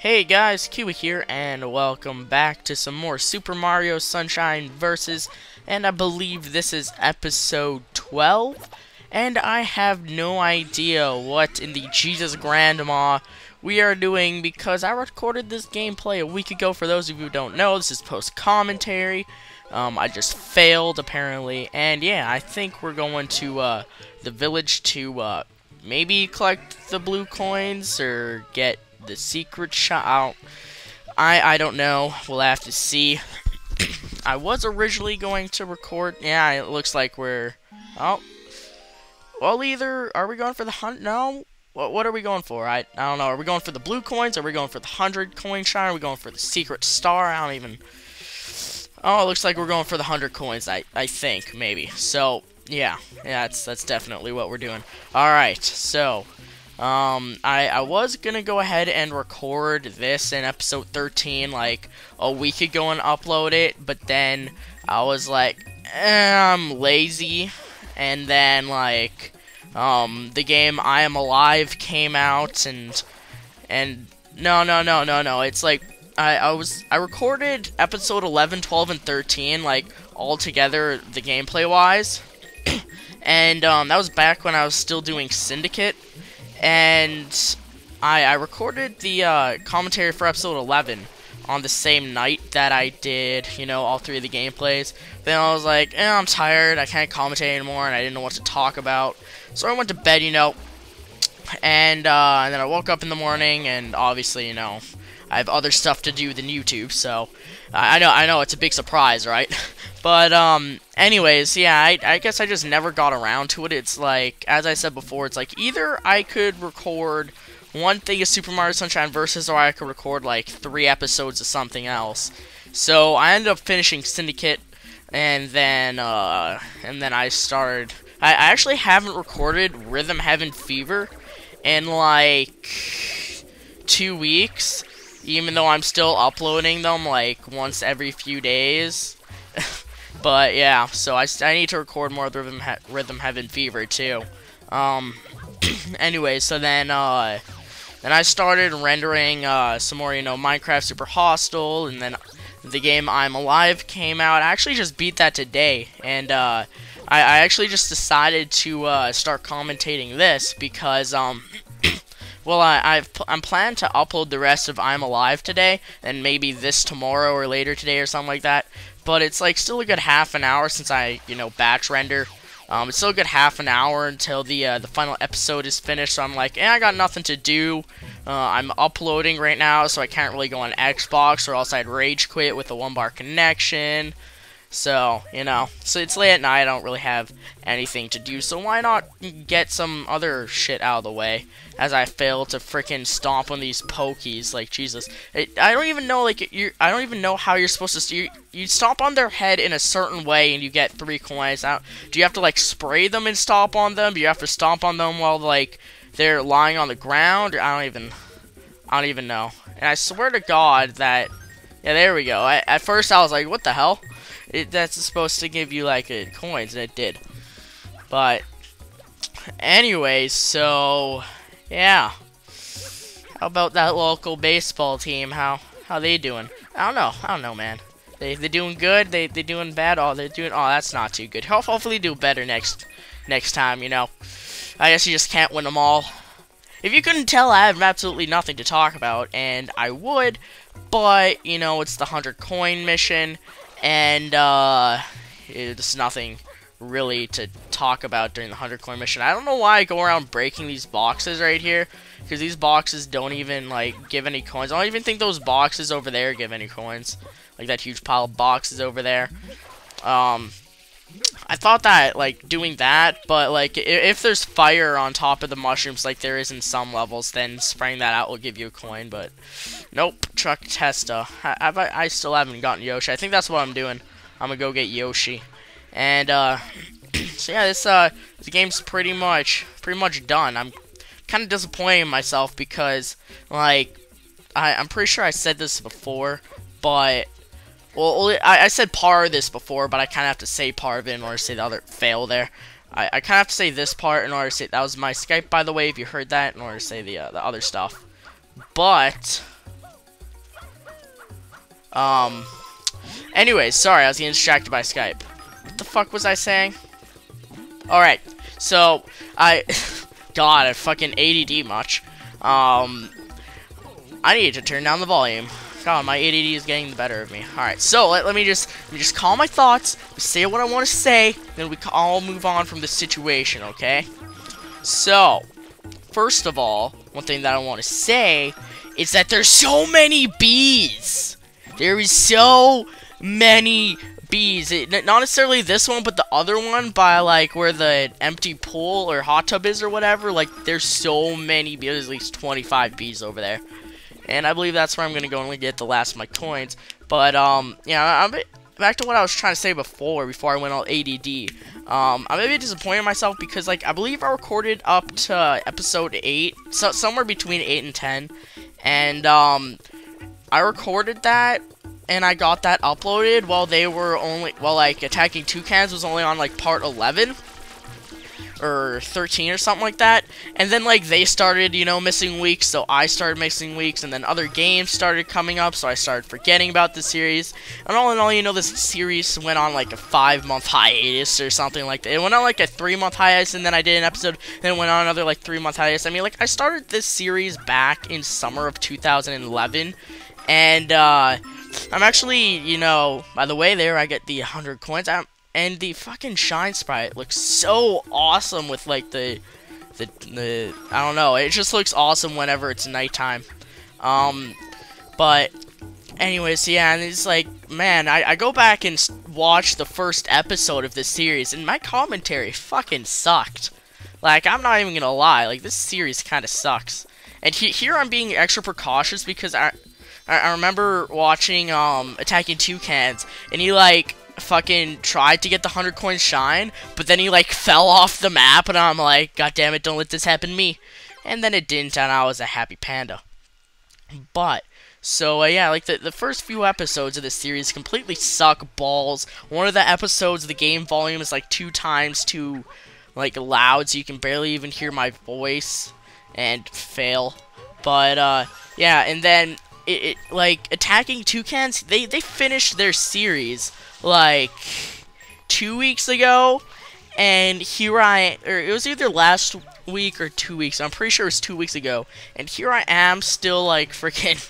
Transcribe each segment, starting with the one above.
Hey guys, Kiwi here, and welcome back to some more Super Mario Sunshine Versus, and I believe this is episode 12, and I have no idea what in the Jesus Grandma we are doing because I recorded this gameplay a week ago. For those of you who don't know, this is post-commentary. I just failed, apparently, and yeah, I think we're going to the village to maybe collect the blue coins or get the secret shot. I don't know. We'll have to see. I was originally going to record. Yeah, it looks like we're. Oh, well, either are we going for the hunt? No. What are we going for? I don't know. Are we going for the blue coins? Are we going for the 100 coin shine? Are we going for the secret star? I don't even. Oh, it looks like we're going for the 100 coins. I think maybe. So yeah, that's definitely what we're doing. All right, so. I was gonna go ahead and record this in episode 13 like a week ago and upload it, but then I was like, I'm lazy, and then like, the game I Am Alive came out, and no, it's like, I recorded episode 11, 12, and 13, like, all together, the gameplay wise, and, that was back when I was still doing Syndicate. And I recorded the commentary for episode 11 on the same night that I did, you know, all three of the gameplays. Then I was like, I'm tired, I can't commentate anymore, and I didn't know what to talk about. So I went to bed, you know, and then I woke up in the morning, and obviously, you know, I have other stuff to do than YouTube, so I know it's a big surprise, right? But, anyways, yeah, I guess I just never got around to it. It's like, as I said before, it's like, either I could record one thing of Super Mario Sunshine Versus, or I could record, like, 3 episodes of something else. So, I ended up finishing Syndicate, and then I started, I actually haven't recorded Rhythm Heaven Fever in, like, 2 weeks, even though I'm still uploading them, like, once every few days. But yeah, so I need to record more of Rhythm Heaven Fever too. Anyway, so then I started rendering some more, you know, Minecraft Super Hostile, and then the game I'm Alive came out. I actually just beat that today, and I actually just decided to start commentating this because well, I'm planning to upload the rest of I'm Alive today, and maybe this tomorrow or later today or something like that. But it's like still a good half an hour since I, you know, batch render. It's still a good half an hour until the final episode is finished. So I'm like, I got nothing to do. I'm uploading right now, so I can't really go on Xbox, or else I'd rage quit with a 1-bar connection. So, you know, so it's late at night, I don't really have anything to do, so why not get some other shit out of the way, as I fail to frickin' stomp on these pokies, like, Jesus. I don't even know, like, I don't even know how you're supposed to, you stomp on their head in a certain way, and you get 3 coins out. Do you have to, like, spray them and stomp on them? Do you have to stomp on them while, like, they're lying on the ground? I don't even know. And I swear to God that, yeah, there we go. At first I was like, what the hell? That's supposed to give you, like, coins, and it did. But, anyways, so, yeah. How about that local baseball team? How they doing? I don't know, man. They doing good? They doing bad? Oh, that's not too good. Hopefully do better next time, you know. I guess you just can't win them all. If you couldn't tell, I have absolutely nothing to talk about, and I would, but, you know, it's the 100 coin mission, and, it's nothing really to talk about during the 100 coin mission. I don't know why I go around breaking these boxes right here, because these boxes don't even, like, give any coins. I don't even think those boxes over there give any coins. Like, that huge pile of boxes over there. I thought that, like, doing that, but, like, if there's fire on top of the mushrooms, like there is in some levels, then spraying that out will give you a coin, but nope. Truck Testa. I still haven't gotten Yoshi. I think that's what I'm doing. I'm gonna go get Yoshi. And, so yeah, the game's pretty much done. I'm kind of disappointed in myself because, like, I'm pretty sure I said this before, but, well, I said part of this before, but I kind of have to say part of it in order to say the other fail there. I kind of have to say this part in order to say, that was my Skype, by the way, if you heard that, in order to say the other stuff. But, Anyways, sorry, I was getting distracted by Skype. What the fuck was I saying? Alright, so, God, I fucking ADD much. I need to turn down the volume. God, my ADD is getting the better of me. Alright, so, let me just calm my thoughts, say what I want to say, then we can all move on from this situation, okay? So, first of all, one thing that I want to say is that there's so many bees! There is so many bees. Not necessarily this one, but the other one by, like, where the empty pool or hot tub is or whatever. Like, there's so many bees. There's at least 25 bees over there. And I believe that's where I'm going to go and get the last of my coins. But, yeah, back to what I was trying to say before I went all ADD. I'm a bit disappointed in myself because, like, I believe I recorded up to episode 8. So, somewhere between 8 and 10. And, I recorded that, and I got that uploaded while they were only, like, Attacking Toucans was only on, like, part 11, or 13 or something like that, and then, like, they started, you know, missing weeks, so I started missing weeks, and then other games started coming up, so I started forgetting about the series, and all in all, you know, this series went on, like, a 5-month hiatus or something like that. It went on, like, a 3-month hiatus, and then I did an episode, then it went on another, like, 3-month hiatus. I mean, like, I started this series back in summer of 2011, and, I'm actually, you know, by the way there, I get the 100 coins, and the fucking Shine Sprite looks so awesome with, like, the, I don't know, it just looks awesome whenever it's nighttime. But, anyways, yeah, and it's like, man, I go back and watch the first episode of this series, and my commentary fucking sucked. Like, I'm not even gonna lie, like, this series kinda sucks. And here I'm being extra precautious because I remember watching, Attacking Toucans, and he, like, fucking tried to get the 100 coin shine, but then he, like, fell off the map, and I'm like, God damn it, don't let this happen to me. And then it didn't, and I was a happy panda. But, so, yeah, like, the first few episodes of this series completely suck balls. One of the episodes, the game volume is, like, 2 times too, like, loud, so you can barely even hear my voice, and fail. But, yeah, and then like, Attacking Toucans, they finished their series, like, 2 weeks ago, and here it was either last week or 2 weeks, I'm pretty sure it was 2 weeks ago, and here I am still, like, freaking,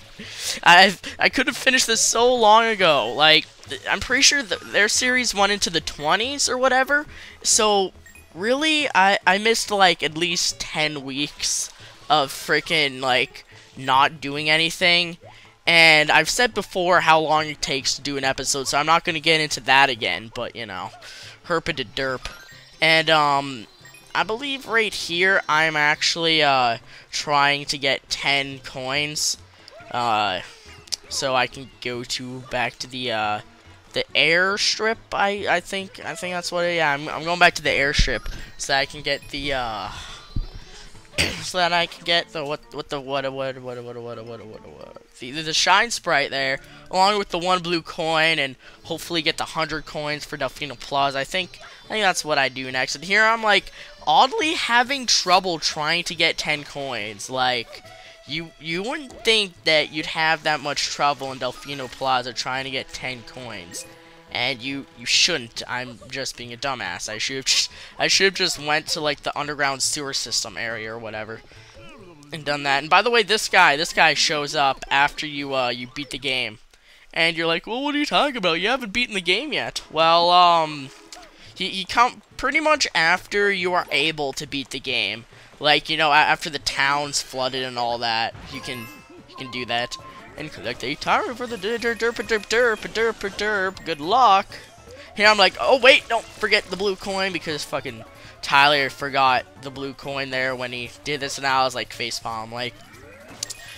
I could have finished this so long ago, like, I'm pretty sure their series went into the 20s or whatever, so, really, I missed, like, at least 10 weeks of freaking, like, not doing anything, and I've said before how long it takes to do an episode, so I'm not going to get into that again, but, you know, herpa de derp. And, I believe right here, I'm actually, trying to get 10 coins, so I can go back to the airstrip, I think that's what yeah, I'm going back to the airstrip, so I can get the, so that I can get the the Shine Sprite there, along with the 1 blue coin, and hopefully get the 100 coins for Delfino Plaza. I think that's what I do next. And here I'm, like, oddly having trouble trying to get 10 coins. Like, you wouldn't think that you'd have that much trouble in Delfino Plaza trying to get 10 coins. And you shouldn't. I'm just being a dumbass. I should have just went to, like, the underground sewer system area or whatever and done that. And by the way, this guy shows up after you beat the game. And you're like, "Well, what are you talking about? You haven't beaten the game yet." Well, he come pretty much after you are able to beat the game. Like, you know, after the town's flooded and all that, you can do that. And collect a tire for the derp. Good luck. Here I'm like, oh wait, don't forget the blue coin, because fucking Tyler forgot the blue coin there when he did this, and I was like facepalm. Like,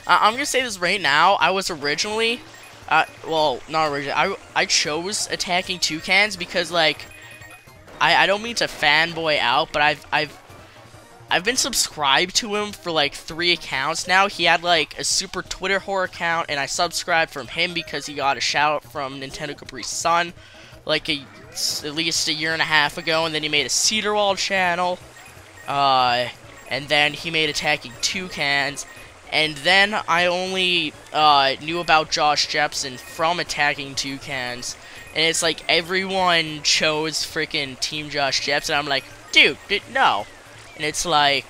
I'm gonna say this right now. I was originally, well, not originally. I chose Attacking Toucans because, like, I don't mean to fanboy out, but I've been subscribed to him for, like, 3 accounts now. He had, like, a super Twitter whore account, and I subscribed from him because he got a shout out from Nintendo Capri's son, like, at least a year and a half ago, and then he made a Cedarwall channel, and then he made Attacking Toucans, And then I only knew about Josh Jepson from Attacking Toucans, and it's like everyone chose freaking Team Josh Jepson. I'm like, dude, no. And it's like,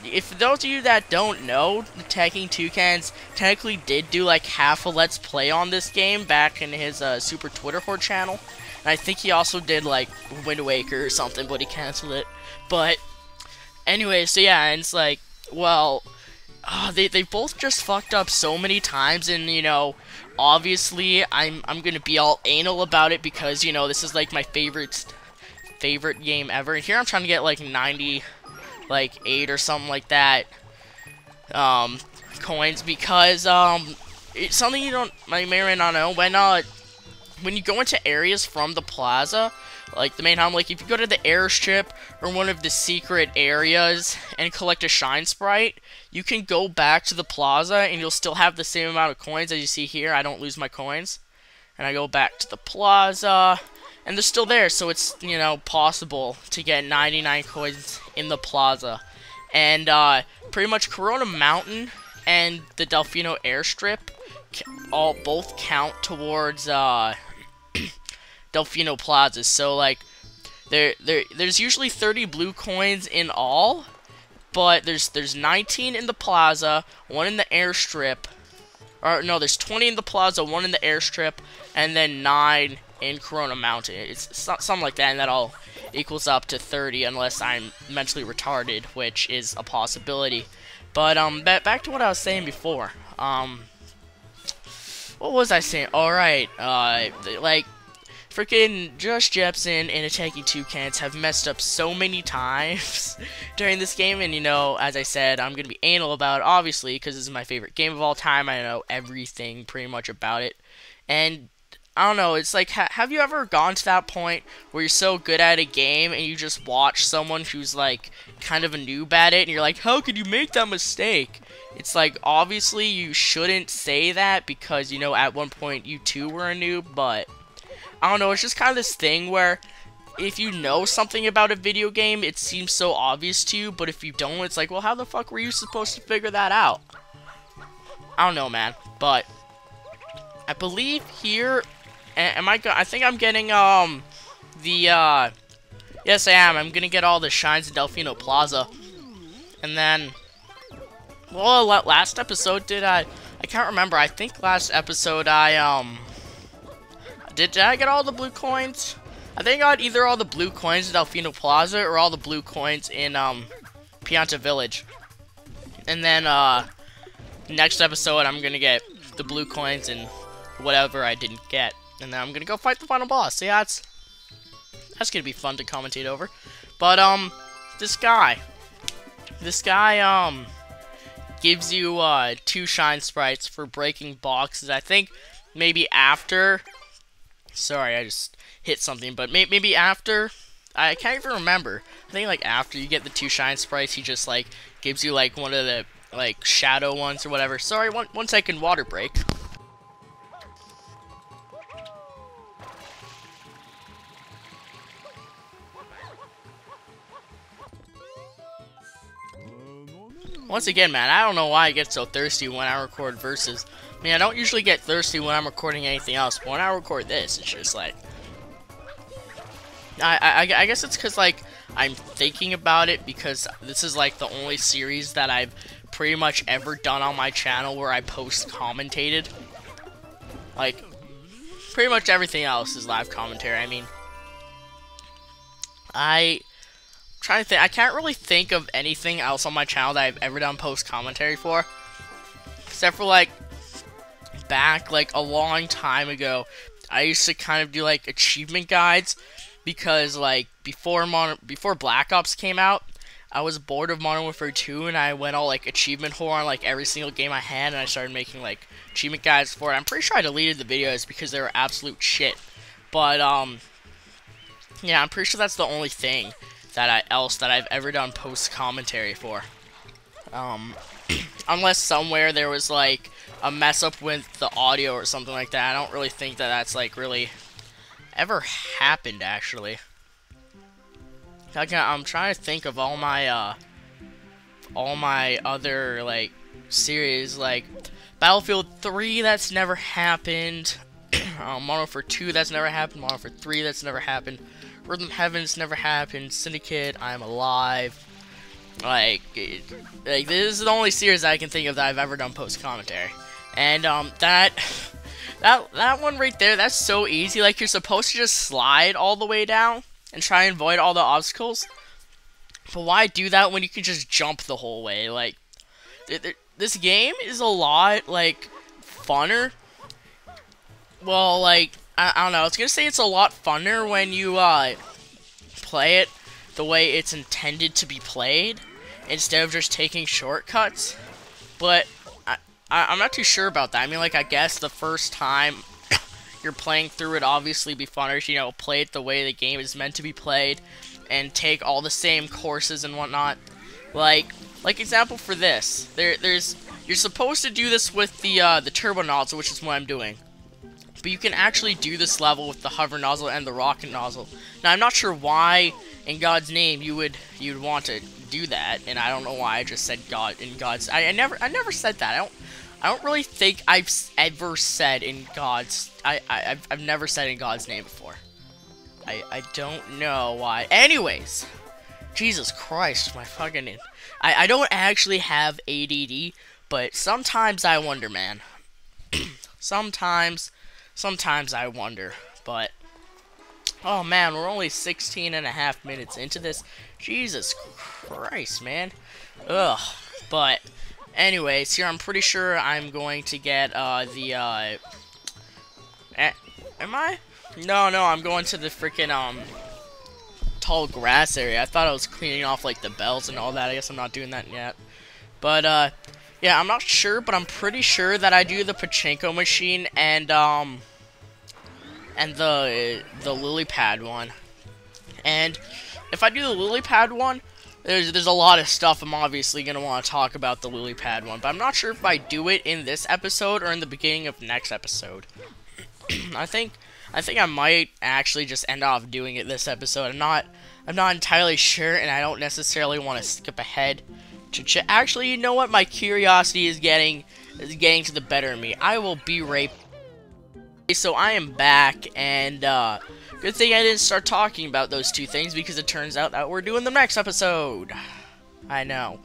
if those of you that don't know, Attacking Toucans technically did do like half a Let's Play on this game back in his Super Twitter Horde channel. And I think he also did like Wind Waker or something, but he canceled it. But anyway, so yeah, and it's like, well, they both just fucked up so many times, and you know, obviously I'm gonna be all anal about it because you know this is like my favorite game ever. And here I'm trying to get like 90. Like 8 or something like that coins, because it's something you may or may not know. When you go into areas from the plaza, like the main home, like if you go to the airstrip or one of the secret areas and collect a shine sprite, you can go back to the plaza and you'll still have the same amount of coins. As you see here, I don't lose my coins, and I go back to the plaza and they're still there, so it's, you know, possible to get 99 coins in the plaza. And pretty much Corona Mountain and the Delfino airstrip both count towards Delfino plazas. So like there's usually 30 blue coins in all, but there's 19 in the plaza, 1 in the airstrip. Or no, there's 20 in the plaza, 1 in the airstrip, and then 9 in Corona Mountain. It's something like that, and that all equals up to 30 unless I'm mentally retarded, which is a possibility. But back to what I was saying before. What was I saying? Alright, like freaking Josh Jepson and Attacking Toucans have messed up so many times during this game, and you know, as I said, I'm gonna be anal about it, obviously, because this is my favorite game of all time. I know everything pretty much about it, and I don't know, it's like, have you ever gone to that point where you're so good at a game and you just watch someone who's like kind of a noob at it and you're like, how could you make that mistake? It's like, obviously you shouldn't say that because, you know, at one point you too were a noob, but I don't know, it's just kind of this thing where if you know something about a video game, it seems so obvious to you, but if you don't, it's like, well, how the fuck were you supposed to figure that out? I don't know, man, but I believe here, I think I'm getting, yes I am, I'm gonna get all the shines in Delfino Plaza, and then, well, last episode, I can't remember, I think last episode, did I get all the blue coins? I think I got either all the blue coins in Delfino Plaza, or all the blue coins in, Pianta Village, and then, next episode, I'm gonna get the blue coins and whatever I didn't get. And then I'm gonna go fight the final boss. So yeah, that's gonna be fun to commentate over. But this guy gives you 2 shine sprites for breaking boxes. I think maybe after. Sorry, I just hit something. But maybe after. I can't even remember. I think like after you get the 2 shine sprites, he just like gives you like one of the like shadow ones or whatever. Sorry, one second water break. Once again, man, I don't know why I get so thirsty when I record versus. I mean, I don't usually get thirsty when I'm recording anything else, but when I record this, it's just like... I guess it's because, like, I'm thinking about it because this is, like, the only series that I've pretty much ever done on my channel where I post commentated. Like, pretty much everything else is live commentary. I mean, trying to think, I can't really think of anything else on my channel that I've ever done post commentary for, except for like back like a long time ago. I used to kind of do like achievement guides because like before Black Ops came out, I was bored of Modern Warfare 2 and I went all like achievement whore on like every single game I had, and I started making like achievement guides for it. I'm pretty sure I deleted the videos because they were absolute shit, but yeah, I'm pretty sure that's the only thing that I've ever done post commentary for. Unless somewhere there was like a mess up with the audio or something like that. I don't really think that that's like really ever happened actually. I'm trying to think of all my all my other, like, series, like Battlefield 3, that's never happened. Modern Warfare 2, that's never happened. Modern Warfare 3, that's never happened. Rhythm Heavens never happened. Syndicate, I'm Alive. Like this is the only series I can think of that I've ever done post commentary. And that one right there, that's so easy. Like, you're supposed to just slide all the way down and try and avoid all the obstacles. But why do that when you can just jump the whole way? Like, this game is a lot, like, funner. Well, like, I don't know. I was gonna say it's a lot funner when you play it the way it's intended to be played, instead of just taking shortcuts. But I'm not too sure about that. I mean, like, I guess the first time you're playing through it, obviously be funner, you know, play it the way the game is meant to be played, and take all the same courses and whatnot. Like example for this, you're supposed to do this with the turbo nozzle, which is what I'm doing. But you can actually do this level with the hover nozzle and the rocket nozzle. Now, I'm not sure why, in God's name, you'd want to do that, and I don't know why I just said God in God's. I never said that. I don't really think I've ever said in God's. I've never said in God's name before. I don't know why. Anyways, Jesus Christ, my fucking. I don't actually have ADD, but sometimes I wonder, man. Sometimes I wonder, but oh man, we're only 16.5 minutes into this. Jesus Christ, man. Ugh. But anyways, here I'm pretty sure I'm going to get am I? No, I'm going to the freaking tall grass area. I thought I was cleaning off like the bells and all that. I guess I'm not doing that yet. But yeah, I'm not sure, but I'm pretty sure that I do the pachinko machine and the lily pad one. And if I do the lily pad one, there's a lot of stuff I'm obviously gonna want to talk about the lily pad one, but I'm not sure if I do it in this episode or in the beginning of next episode. I think I might actually just end off doing it this episode. I'm not entirely sure, and I don't necessarily want to skip ahead. Actually, you know what? My curiosity is getting to the better of me. I will be right. So I am back, and good thing I didn't start talking about those two things, because it turns out that we're doing the next episode. I know,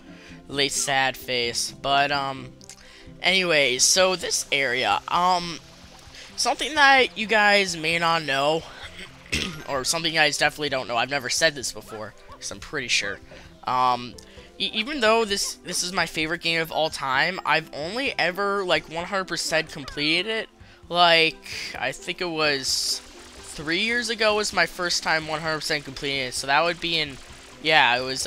late sad face, but anyways, so this area, something that you guys may not know, or something you guys definitely don't know. I've never said this before, because I'm pretty sure. Even though this is my favorite game of all time, I've only ever, like, 100% completed it. Like, I think it was 3 years ago was my first time 100% completing it. So that would be in, yeah, it was,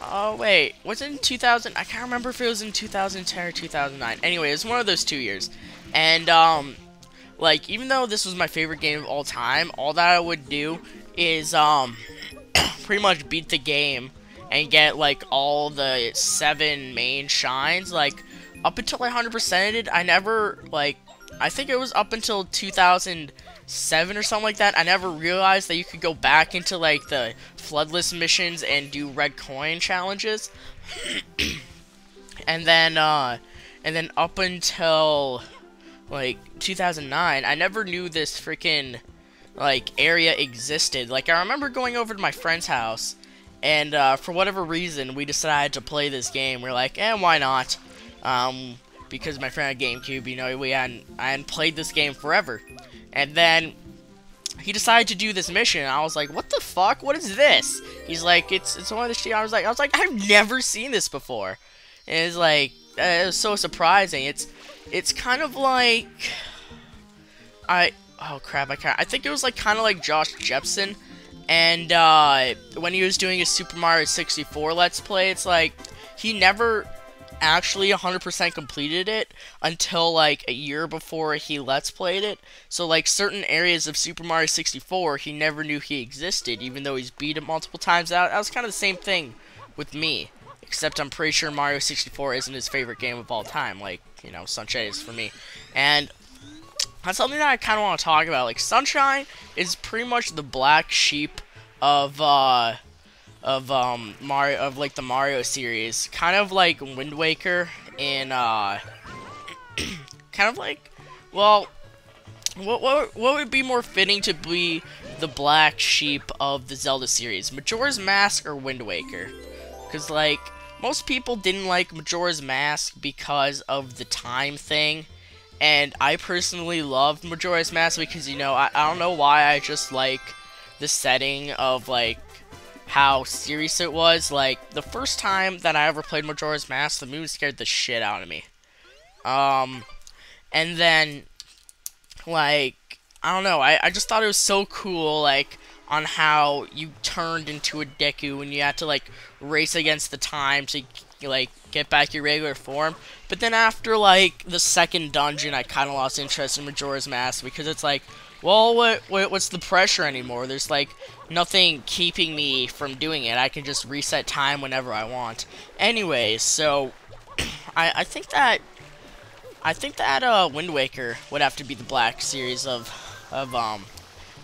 oh, wait, was it in 2000? I can't remember if it was in 2010 or 2009. Anyway, it was one of those 2 years. And, like, even though this was my favorite game of all time, all that I would do is, pretty much beat the game and get, like, all the 7 main shines. Like, up until I 100%ed, I never, like, I think it was up until 2007 or something like that, I never realized that you could go back into, like, the floodless missions and do red coin challenges. and then up until, like, 2009, I never knew this freaking, like, area existed. Like, I remember going over to my friend's house, and for whatever reason, we decided to play this game. We're like, why not? Because my friend had GameCube, you know, I hadn't played this game forever. And then he decided to do this mission, and I was like, what the fuck? What is this? He's like, it's one of the shit. I was like, I've never seen this before. And it's like, it was so surprising. It's kind of like, oh crap, I think it was like kind of like Josh Jepson. And when he was doing his Super Mario 64 Let's Play, it's like, he never actually 100% completed it until like a year before he Let's Played it. So like certain areas of Super Mario 64, he never knew he existed, even though he's beat it multiple times out. That was kind of the same thing with me, except I'm pretty sure Mario 64 isn't his favorite game of all time, like, you know, Sunshine is for me. And that's something that I kind of want to talk about. Like, Sunshine is pretty much the black sheep of Mario, of like the Mario series, kind of like Wind Waker in kind of like, well, what would be more fitting to be the black sheep of the Zelda series, Majora's Mask or Wind Waker? Because like most people didn't like Majora's Mask because of the time thing, and I personally loved Majora's Mask because, you know, I don't know why, I just like the setting of like how serious it was. Like the first time that I ever played Majora's Mask, the moon scared the shit out of me. And then like, I don't know, I just thought it was so cool, like, on how you turned into a Deku and you had to, like, race against the time to, like, get back your regular form. But then after, like, the second dungeon, I kind of lost interest in Majora's Mask because it's like, well, what's the pressure anymore? There's, like, nothing keeping me from doing it. I can just reset time whenever I want. Anyways, so, I think that Wind Waker would have to be the black series of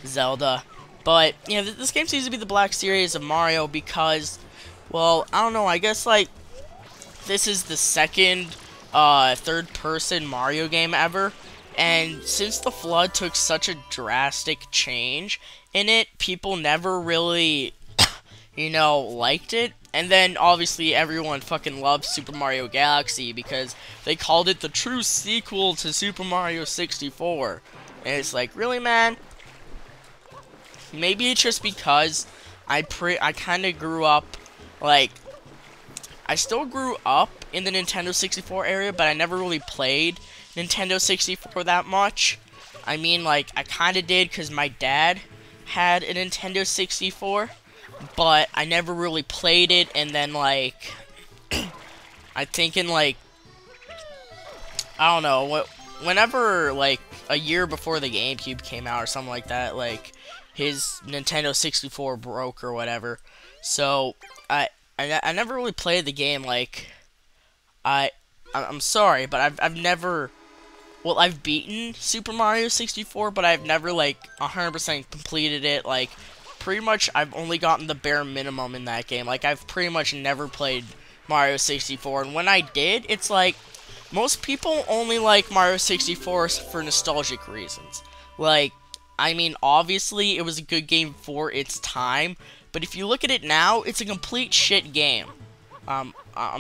Zelda. But, yeah, this game seems to be the black series of Mario because, well, I don't know, I guess, like, this is the second third-person Mario game ever, and since the Flood took such a drastic change in it, people never really, you know, liked it. And then, obviously, everyone fucking loves Super Mario Galaxy because they called it the true sequel to Super Mario 64. And it's like, really, man? Maybe it's just because I kind of grew up, like, I still grew up in the Nintendo 64 area, but I never really played Nintendo 64 that much. I mean, like, I kind of did because my dad had a Nintendo 64, but I never really played it, and then, like, I think in, like, I don't know, whenever, like, a year before the GameCube came out or something like that, like, his Nintendo 64 broke or whatever, so I never really played the game. Like, I'm sorry, but I've never, well, I've beaten Super Mario 64, but I've never, like, 100% completed it. Like, pretty much I've only gotten the bare minimum in that game. Like, I've pretty much never played Mario 64, and when I did, it's like, most people only like Mario 64 for nostalgic reasons. Like, I mean, obviously, it was a good game for its time, but if you look at it now, it's a complete shit game. I'm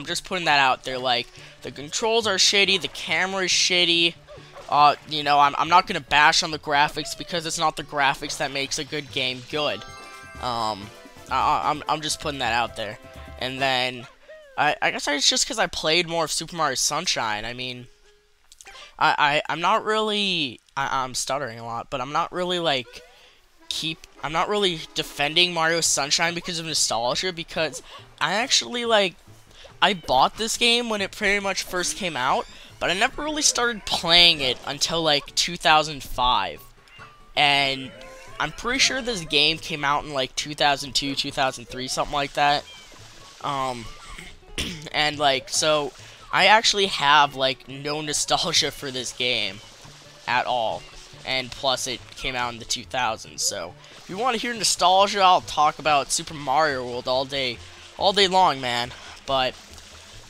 just putting that out there. Like, the controls are shitty, the camera is shitty. You know, I'm not gonna bash on the graphics because it's not the graphics that makes a good game good. I'm just putting that out there. And then, I guess it's just because I played more of Super Mario Sunshine. I mean, I'm not really, I'm stuttering a lot, but I'm not really, like, I'm not really defending Mario Sunshine because of nostalgia, because I actually, like, I bought this game when it pretty much first came out, but I never really started playing it until, like, 2005, and I'm pretty sure this game came out in, like, 2002, 2003, something like that, and, like, so I actually have, like, no nostalgia for this game at all. And plus, it came out in the 2000s. So, if you want to hear nostalgia, I'll talk about Super Mario World all day long, man. But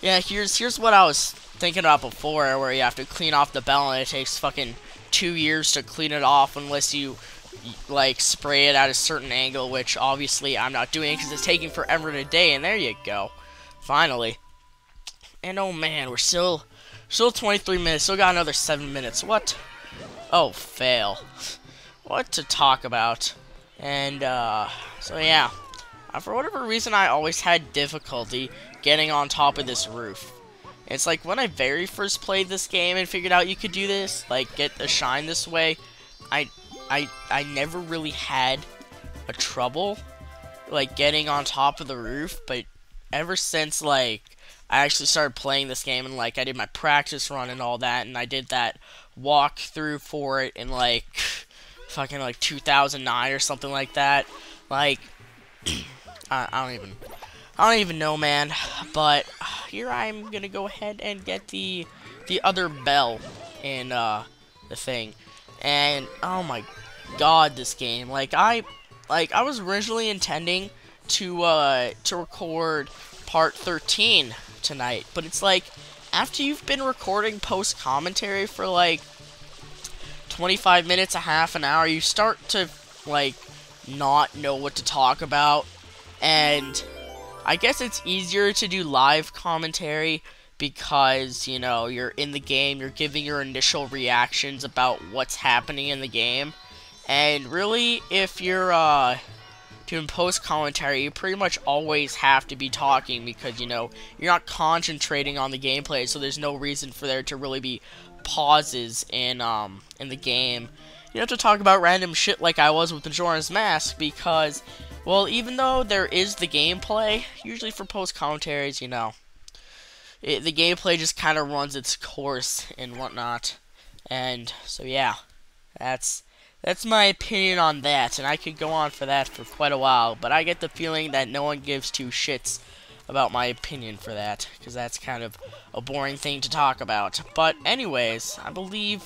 yeah, here's what I was thinking about before, where you have to clean off the bell, and it takes fucking 2 years to clean it off unless you, like, spray it at a certain angle, which obviously I'm not doing because it's taking forever today. And there you go, finally. And oh man, we're still 23 minutes. Still got another 7 minutes. What? Oh, fail. What to talk about? And, so yeah. For whatever reason, I always had difficulty getting on top of this roof. It's like, when I very first played this game and figured out you could do this, like, get the shine this way, I never really had a trouble, like, getting on top of the roof, but ever since, like, I actually started playing this game, and, like, I did my practice run and all that, and I did that walkthrough for it in, like, fucking, like, 2009 or something like that. Like, I don't even know, man. But here I'm gonna go ahead and get the other bell in the thing, and oh my god, this game. Like, I was originally intending to record part 13 tonight, but it's like after you've been recording post commentary for like 25 minutes, a half an hour, you start to like not know what to talk about. And I guess it's easier to do live commentary because, you know, you're in the game, you're giving your initial reactions about what's happening in the game. And really, if you're doing post commentary, you pretty much always have to be talking because, you know, you're not concentrating on the gameplay, so there's no reason for there to really be pauses in the game. You don't have to talk about random shit like I was with Majora's Mask because, well, even though there is the gameplay, usually for post commentaries, you know, the gameplay just kind of runs its course and whatnot. And so yeah, that's my opinion on that, and I could go on for that for quite a while, but I get the feeling that no one gives two shits about my opinion for that, because that's kind of a boring thing to talk about. But anyways, I believe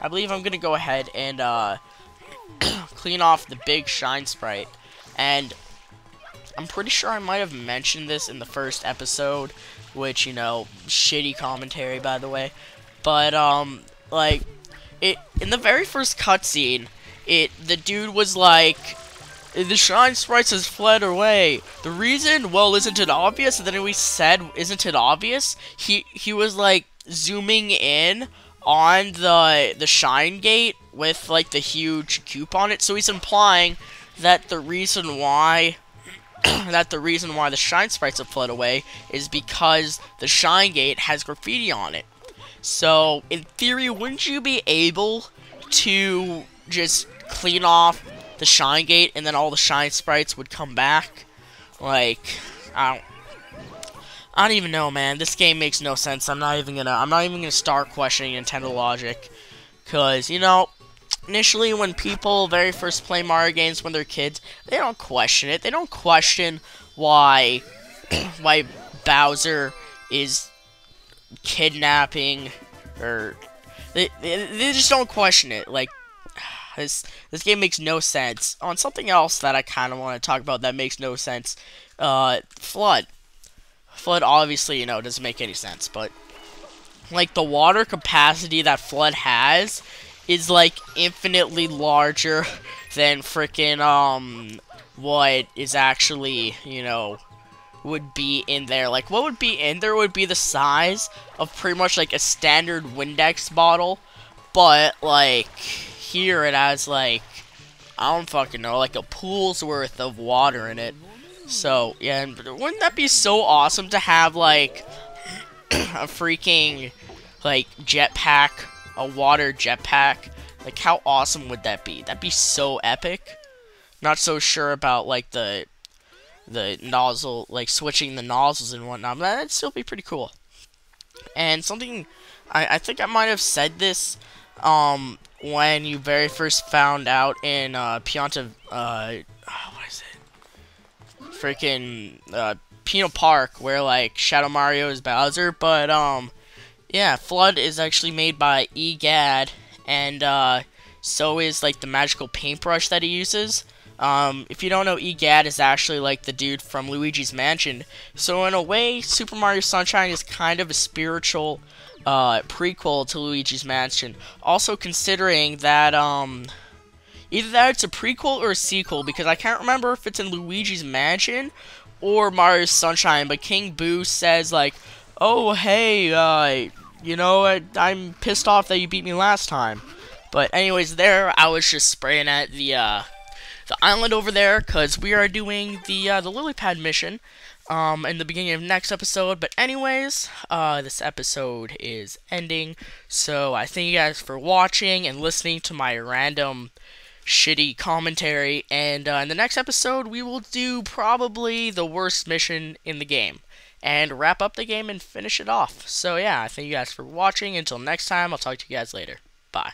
I'm gonna go ahead and clean off the big shine sprite. And I'm pretty sure I might have mentioned this in the first episode, which, you know, shitty commentary, by the way. But like, in the very first cutscene, the dude was like, the shine sprites has fled away. The reason, well, isn't it obvious? And then we said, isn't it obvious? He was like zooming in on the shine gate with like the huge cube on it. So he's implying that the reason why the shine sprites have fled away is because the shine gate has graffiti on it. So, in theory, wouldn't you be able to just clean off the shine gate and then all the shine sprites would come back? Like, I don't even know, man. This game makes no sense. I'm not even gonna start questioning Nintendo logic, cause, you know, initially when people very first play Mario games when they're kids, they don't question it. They don't question why Bowser is kidnapping, or they just don't question it. Like, this game makes no sense. On something else that I kind of want to talk about that makes no sense, Flood obviously, you know, doesn't make any sense, but like the water capacity that Flood has is like infinitely larger than frickin' what is actually, you know, would be in there. Like, what would be in there would be the size of pretty much like a standard Windex bottle, but like here it has like, I don't fucking know, like a pool's worth of water in it. So yeah, and wouldn't that be so awesome to have like a freaking like jetpack, a water jetpack? Like, how awesome would that be? That'd be so epic. Not so sure about like the nozzle, like switching the nozzles and whatnot, but that'd still be pretty cool. And something, I think I might have said this when you very first found out in Pianta, what is it? Freaking Pino Park, where like Shadow Mario is Bowser, but yeah, Flood is actually made by EGAD, and so is like the magical paintbrush that he uses. If you don't know, EGAD is actually like the dude from Luigi's Mansion. So in a way, Super Mario Sunshine is kind of a spiritual prequel to Luigi's Mansion. Also considering that either that it's a prequel or a sequel, because I can't remember if it's in Luigi's Mansion or Mario Sunshine, but King Boo says like, oh hey, you know, I'm pissed off that you beat me last time. But anyways, there I was just spraying at the island over there, because we are doing the lily pad mission in the beginning of next episode. But anyways, this episode is ending, so I thank you guys for watching and listening to my random shitty commentary, and in the next episode we will do probably the worst mission in the game and wrap up the game and finish it off. So yeah, I thank you guys for watching. Until next time, I'll talk to you guys later. Bye.